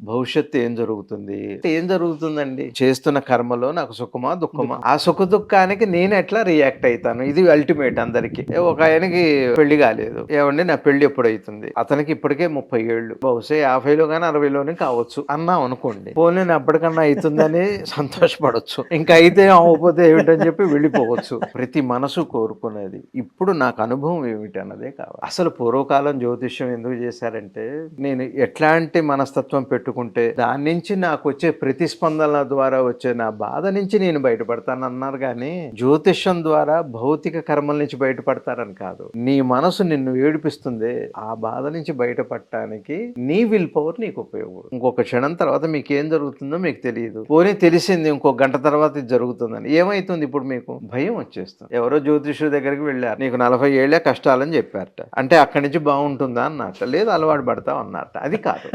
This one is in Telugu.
భవిష్యత్తు ఏం జరుగుతుంది? ఏం జరుగుతుందండి? చేస్తున్న కర్మలో నాకు సుఖమా? దుఃఖమా? ఆ సుఖ దుఃఖానికి నేను ఎట్లా రియాక్ట్ అయితాను? ఇది అల్టిమేట్ అందరికి. ఒక ఆయనకి పెళ్లి కాలేదు. ఏవండి నా పెళ్లి ఎప్పుడైతుంది? అతనికి ఇప్పటికే 30 ఏళ్ళు. బహుశా 50లో గాని 60లోనే కావచ్చు అన్నాం అనుకోండి. పోనీ అప్పటికన్నా అయితుందని సంతోషపడొచ్చు. ఇంకా అయితే అవ్వకపోతే ఏమిటని చెప్పి వెళ్ళిపోవచ్చు. ప్రతి మనసు కోరుకునేది. ఇప్పుడు నాకు అనుభవం ఏమిటి అన్నదే కావాలి. అసలు పూర్వకాలం జ్యోతిష్యం ఎందుకు చేశారంటే, నేను ఎట్లాంటి మనస్తత్వం పెట్టుకుంటే దాని నుంచి నాకు వచ్చే ప్రతిస్పందనల ద్వారా వచ్చే నా బాధ నుంచి నేను బయటపడతానన్నారు గాని, జ్యోతిష్యం ద్వారా భౌతిక కర్మల నుంచి బయటపడతారని కాదు. నీ మనసు నిన్ను ఏడిపిస్తుంది. ఆ బాధ నుంచి బయటపడటానికి నీ విల్ పవర్ నీకు ఉపయోగపడు. ఇంకొక క్షణం తర్వాత మీకేం జరుగుతుందో మీకు తెలియదు. పోనీ తెలిసింది ఇంకో గంట తర్వాత ఇది జరుగుతుందని. ఏమైతుంది ఇప్పుడు మీకు? భయం వచ్చేస్తుంది. ఎవరో జ్యోతిష్యుడి దగ్గరికి వెళ్ళారు. నీకు 40 ఏళ్లే కష్టాలని చెప్పారట. అంటే అక్కడి నుంచి బాగుంటుందా అన్నట్ట. లేదు అలవాటు పడతావు అన్నట్ట. అది కాదు.